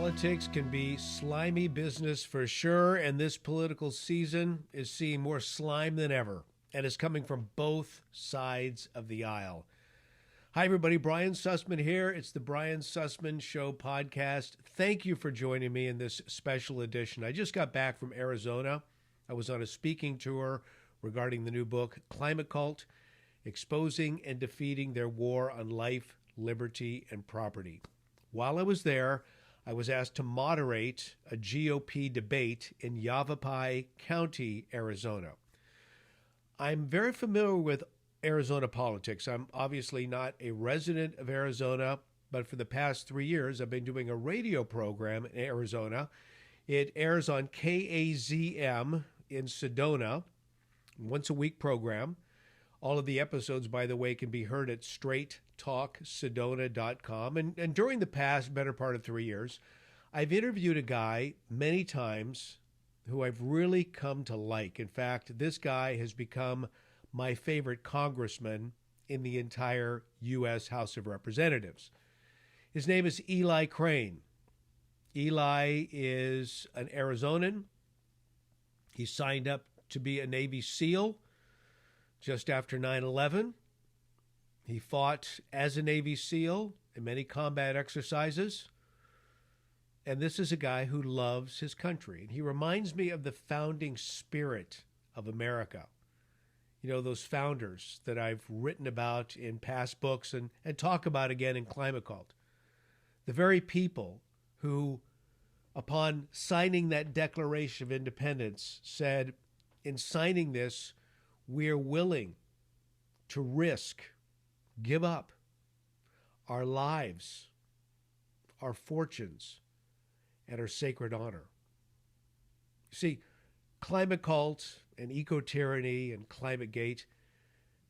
Politics can be slimy business for sure, and this political season is seeing more slime than ever, and is coming from both sides of the aisle. Hi, everybody. Brian Sussman here. It's the Brian Sussman Show podcast. Thank you for joining me in this special edition. I just got back from Arizona. I was on a speaking tour regarding the new book, Climate Cult, Exposing and Defeating Their War on Life, Liberty, and Property. While I was there, I was asked to moderate a GOP debate in Yavapai County, Arizona. I'm very familiar with Arizona politics. I'm obviously not a resident of Arizona, but for the past 3 years, I've been doing a radio program in Arizona. It airs on KAZM in Sedona, once a week program. All of the episodes, by the way, can be heard at straighttalksedona.com. And during the past better part of 3 years, I've interviewed a guy many times who I've really come to like. In fact, this guy has become my favorite congressman in the entire U.S. House of Representatives. His name is Eli Crane. Eli is an Arizonan. He signed up to be a Navy SEAL just after 9/11. He fought as a Navy SEAL in many combat exercises. And this is a guy who loves his country. And he reminds me of the founding spirit of America. You know, those founders that I've written about in past books and talk about again in Climate Cult. The very people who, upon signing that Declaration of Independence, said, in signing this, we're willing to risk, give up our lives, our fortunes, and our sacred honor. You see, Climate Cult and Eco-Tyranny and Climate Gate,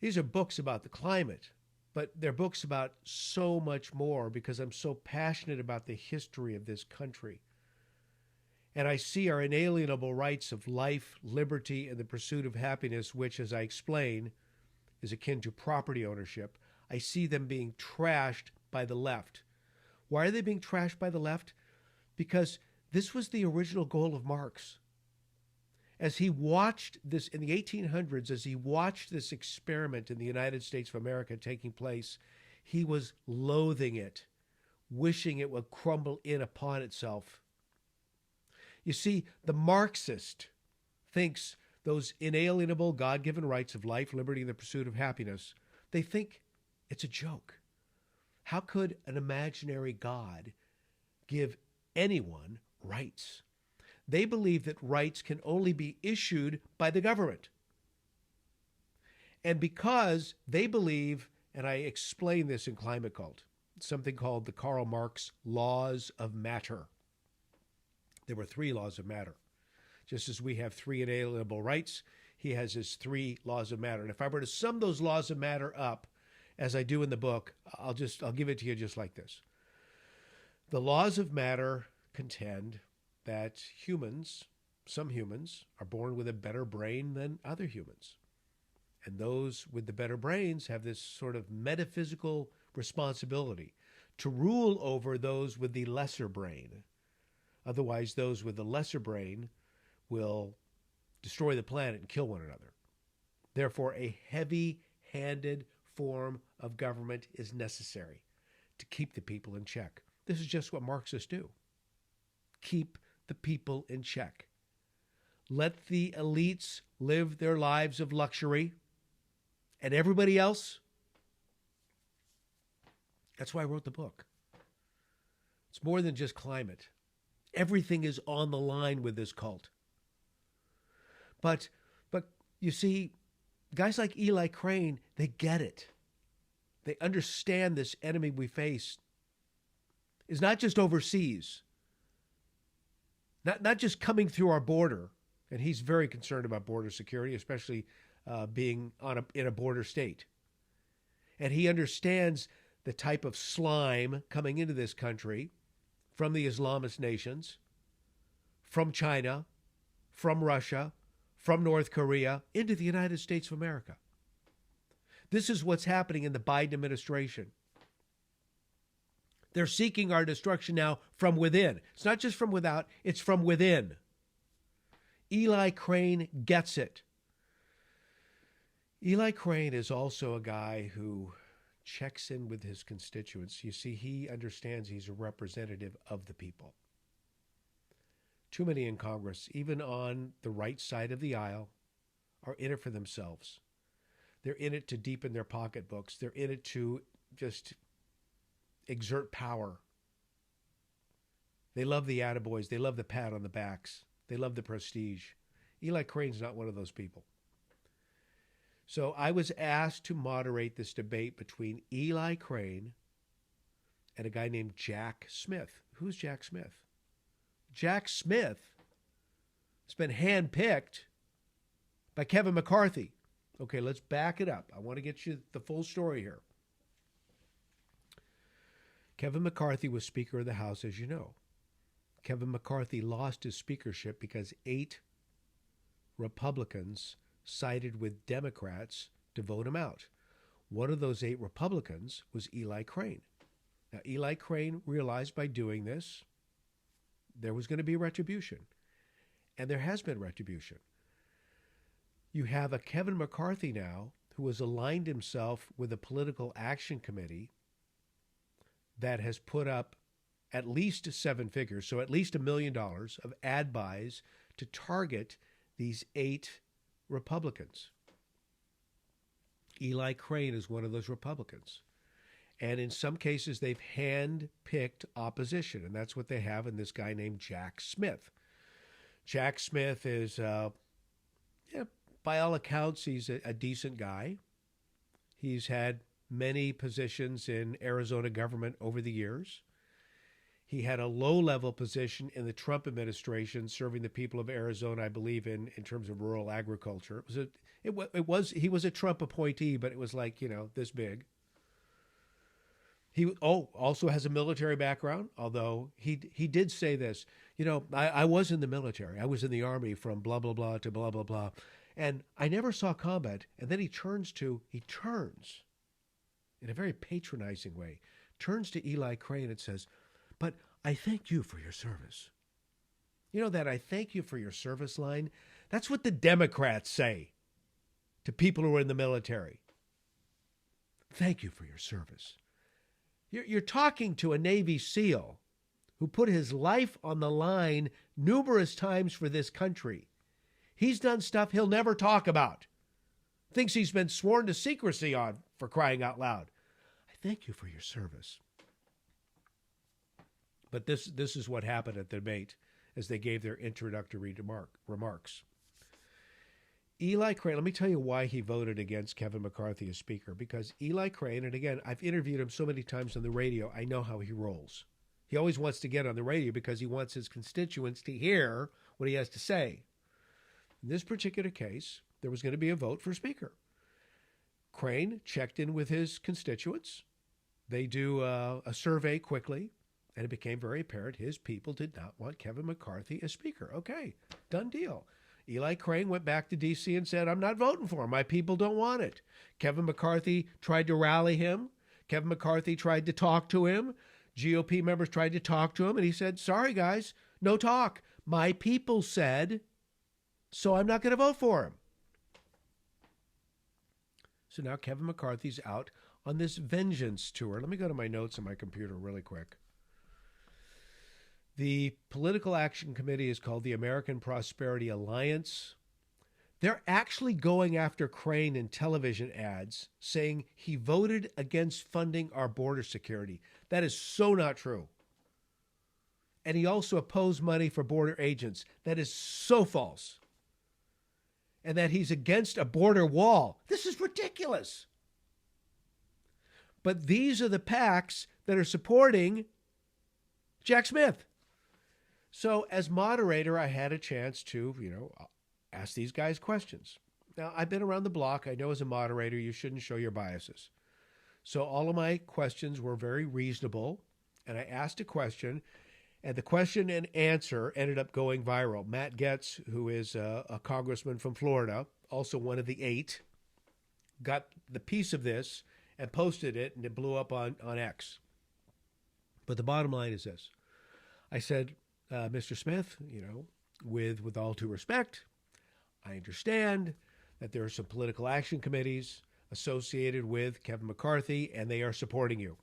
these are books about the climate, but they're books about so much more because I'm so passionate about the history of this country. And I see our inalienable rights of life, liberty, and the pursuit of happiness, which, as I explain, is akin to property ownership. I see them being trashed by the left. Why are they being trashed by the left? Because this was the original goal of Marx. As he watched this in the 1800s, as he watched this experiment in the United States of America taking place, he was loathing it, wishing it would crumble in upon itself. You see, the Marxist thinks those inalienable God-given rights of life, liberty, and the pursuit of happiness, they think it's a joke. How could an imaginary God give anyone rights? They believe that rights can only be issued by the government. And because they believe, and I explain this in Climate Cult, something called the Karl Marx laws of matter. There were 3 laws of matter. Just as we have 3 inalienable rights, he has his 3 laws of matter. And if I were to sum those laws of matter up, as I do in the book, I'll give it to you just like this. The laws of matter contend that humans, some humans, are born with a better brain than other humans. And those with the better brains have this sort of metaphysical responsibility to rule over those with the lesser brain. Otherwise, those with the lesser brain will destroy the planet and kill one another. Therefore, a heavy-handed form of government is necessary to keep the people in check. This is just what Marxists do. Keep the people in check. Let the elites live their lives of luxury, and everybody else, that's why I wrote the book. It's more than just climate. Everything is on the line with this cult. But you see, guys like Eli Crane, they get it. They understand this enemy we face is not just overseas, not just coming through our border, and he's very concerned about border security, especially being in a border state. And he understands the type of slime coming into this country from the Islamist nations, from China, from Russia, from North Korea, into the United States of America. This is what's happening in the Biden administration. They're seeking our destruction now from within. It's not just from without, it's from within. Eli Crane gets it. Eli Crane is also a guy who checks in with his constituents. You see, he understands he's a representative of the people. Too many in Congress, even on the right side of the aisle, are in it for themselves. They're in it to deepen their pocketbooks. They're in it to just exert power. They love the attaboys. They love the pat on the backs. They love the prestige. Eli Crane's not one of those people. So I was asked to moderate this debate between Eli Crane and a guy named Jack Smith. Who's Jack Smith? Jack Smith has been handpicked by Kevin McCarthy. Okay, let's back it up. I want to get you the full story here. Kevin McCarthy was Speaker of the House, as you know. Kevin McCarthy lost his speakership because 8 Republicans sided with Democrats to vote him out. One of those 8 Republicans was Eli Crane. Now, Eli Crane realized by doing this, there was going to be retribution. And there has been retribution. You have a Kevin McCarthy now who has aligned himself with a political action committee that has put up at least 7 figures, so at least $1 million of ad buys to target these 8 Republicans. Eli Crane is one of those Republicans. And in some cases, they've hand-picked opposition, and that's what they have in this guy named Jack Smith. Jack Smith is, by all accounts, he's a decent guy. He's had many positions in Arizona government over the years. He had a low-level position in the Trump administration, serving the people of Arizona, I believe, in terms of rural agriculture. He was a Trump appointee, but it was like, this big. He also has a military background, although he did say this. I was in the military. I was in the Army from blah, blah, blah to blah, blah, blah. And I never saw combat. And then he turns in a very patronizing way, turns to Eli Crane and says, "But I thank you for your service." You know that "I thank you for your service" line? That's what the Democrats say to people who are in the military. Thank you for your service. You're talking to a Navy SEAL who put his life on the line numerous times for this country. He's done stuff he'll never talk about. Thinks he's been sworn to secrecy on, for crying out loud. I thank you for your service. But this is what happened at the debate as they gave their introductory remarks. Eli Crane, let me tell you why he voted against Kevin McCarthy as Speaker. Because Eli Crane, and again, I've interviewed him so many times on the radio, I know how he rolls. He always wants to get on the radio because he wants his constituents to hear what he has to say. In this particular case, there was going to be a vote for Speaker. Crane checked in with his constituents. They do a survey quickly, and it became very apparent his people did not want Kevin McCarthy as Speaker. Okay, done deal. Eli Crane went back to D.C. and said, I'm not voting for him. My people don't want it. Kevin McCarthy tried to rally him. Kevin McCarthy tried to talk to him. GOP members tried to talk to him, and he said, sorry, guys, no talk. My people said, so I'm not going to vote for him. So now Kevin McCarthy's out on this vengeance tour. Let me go to my notes on my computer really quick. The Political Action Committee is called the American Prosperity Alliance. They're actually going after Crane in television ads, saying he voted against funding our border security. That is so not true. And he also opposed money for border agents. That is so false. And that he's against a border wall. This is ridiculous. But these are the PACs that are supporting Jack Smith. So as moderator, I had a chance to, ask these guys questions. Now, I've been around the block. I know as a moderator, you shouldn't show your biases. So all of my questions were very reasonable, and I asked a question, and the question and answer ended up going viral. Matt Gaetz, who is a congressman from Florida, also one of the 8, got the piece of this and posted it, and it blew up on X. But the bottom line is this. I said, Mr. Smith, with all due respect, I understand that there are some political action committees associated with Kevin McCarthy, and they are supporting you.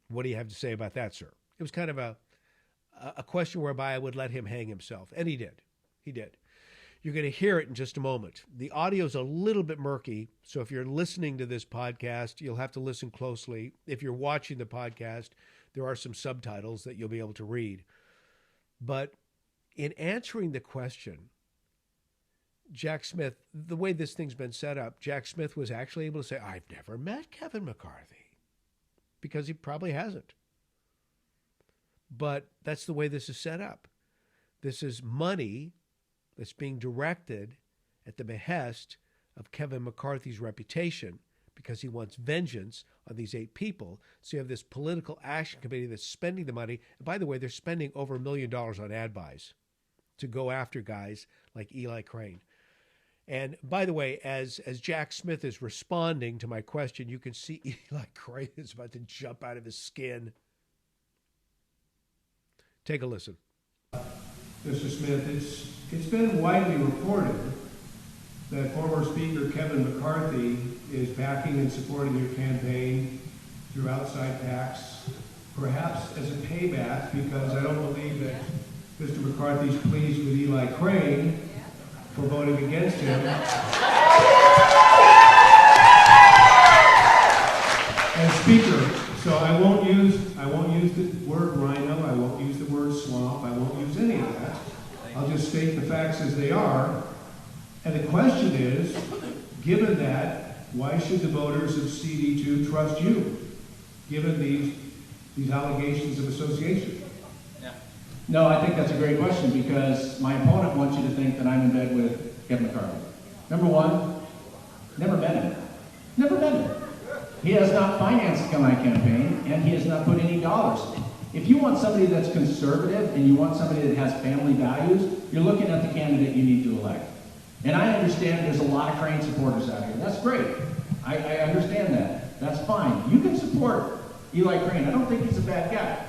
What do you have to say about that, sir? It was kind of a question whereby I would let him hang himself, and he did. He did. You're going to hear it in just a moment. The audio is a little bit murky, so if you're listening to this podcast, you'll have to listen closely. If you're watching the podcast, there are some subtitles that you'll be able to read. But in answering the question, Jack Smith, the way this thing's been set up, Jack Smith was actually able to say, I've never met Kevin McCarthy, because he probably hasn't. But that's the way this is set up. This is money that's being directed at the behest of Kevin McCarthy's reputation, because he wants vengeance on these 8 people. So you have this political action committee that's spending the money. And by the way, they're spending over $1 million on ad buys to go after guys like Eli Crane. And by the way, as Jack Smith is responding to my question, you can see Eli Crane is about to jump out of his skin. Take a listen. Mr. Smith, it's been widely reported that former Speaker Kevin McCarthy is backing and supporting your campaign through outside PACs, perhaps as a payback, because I don't believe that Mr. McCarthy's pleased with Eli Crane for voting against him. And Speaker, so I won't use the word rhino, I won't use the word swamp, I won't use any of that. I'll just state the facts as they are. And the question is, given that, why should the voters of CD2 trust you, given these allegations of association? No, I think that's a great question, because my opponent wants you to think that I'm in bed with Kevin McCarthy. Number one, never met him. Never met him. He has not financed my campaign, and he has not put any dollars. If you want somebody that's conservative and you want somebody that has family values, you're looking at the candidate you need to elect. And I understand there's a lot of Crane supporters out here. That's great. I understand that. That's fine. You can support Eli Crane. I don't think he's a bad guy.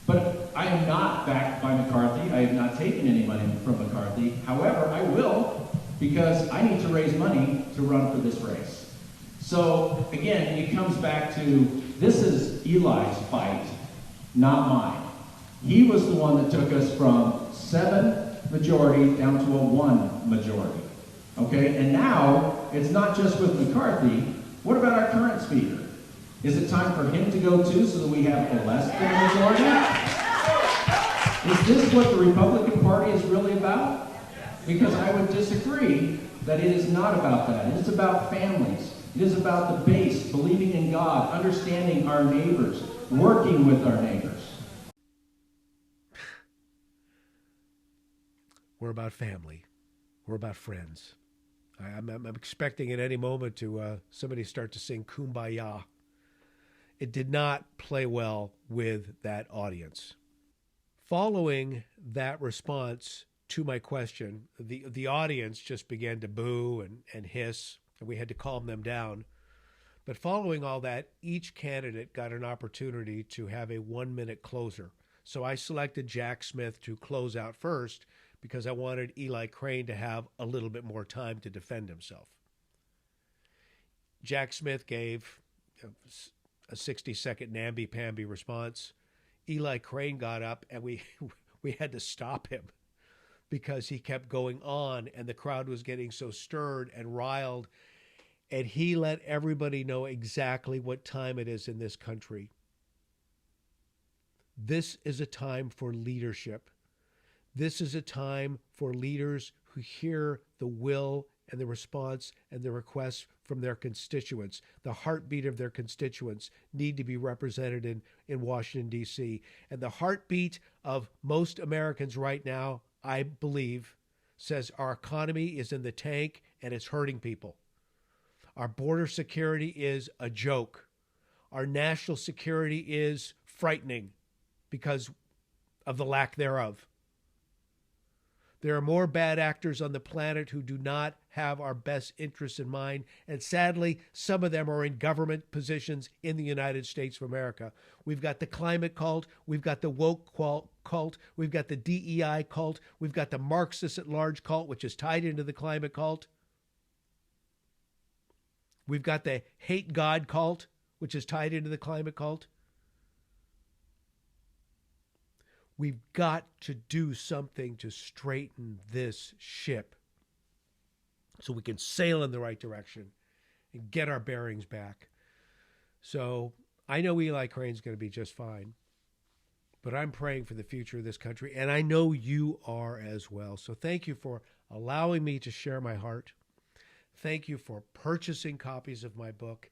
But I am not backed by McCarthy. I have not taken any money from McCarthy. However, I will, because I need to raise money to run for this race. So, again, it comes back to, this is Eli's fight, not mine. He was the one that took us from 7 majority down to a 1 majority. Okay, and now, it's not just with McCarthy. What about our current speaker? Is it time for him to go too, so that we have a less than a majority? Is this what the Republican Party is really about? Because I would disagree that it is not about that. It is about families. It is about the base, believing in God, understanding our neighbors, working with our neighbors. We're about family. We're about friends. I'm expecting at any moment to somebody start to sing Kumbaya. It did not play well with that audience. Following that response to my question, the audience just began to boo and hiss, and we had to calm them down. But following all that, each candidate got an opportunity to have a 1-minute closer. So I selected Jack Smith to close out first, because I wanted Eli Crane to have a little bit more time to defend himself. Jack Smith gave a 60-second namby-pamby response. Eli Crane got up, and we had to stop him because he kept going on, and the crowd was getting so stirred and riled, and he let everybody know exactly what time it is in this country. This is a time for leadership. This is a time for leaders who hear the will and the response and the requests from their constituents. The heartbeat of their constituents need to be represented in Washington, D.C. And the heartbeat of most Americans right now, I believe, says our economy is in the tank and it's hurting people. Our border security is a joke. Our national security is frightening because of the lack thereof. There are more bad actors on the planet who do not have our best interests in mind. And sadly, some of them are in government positions in the United States of America. We've got the climate cult. We've got the woke cult. We've got the DEI cult. We've got the Marxist at large cult, which is tied into the climate cult. We've got the hate God cult, which is tied into the climate cult. We've got to do something to straighten this ship so we can sail in the right direction and get our bearings back. So I know Eli Crane's going to be just fine, but I'm praying for the future of this country, and I know you are as well. So thank you for allowing me to share my heart. Thank you for purchasing copies of my book.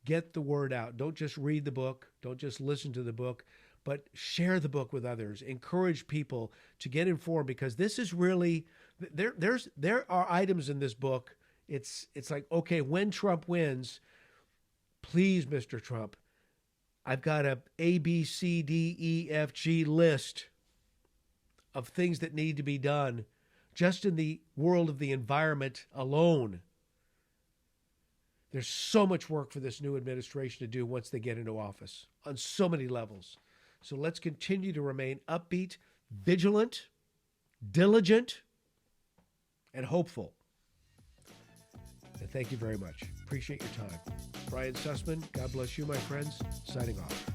Get the word out. Don't just read the book. Don't just listen to the book, but share the book with others. Encourage people to get informed, because this is really, there are items in this book. It's like, okay, when Trump wins, please, Mr. Trump, I've got a B, C, D, E, F, G list of things that need to be done just in the world of the environment alone. There's so much work for this new administration to do once they get into office on so many levels. So let's continue to remain upbeat, vigilant, diligent, and hopeful. And thank you very much. Appreciate your time. Brian Sussman, God bless you, my friends. Signing off.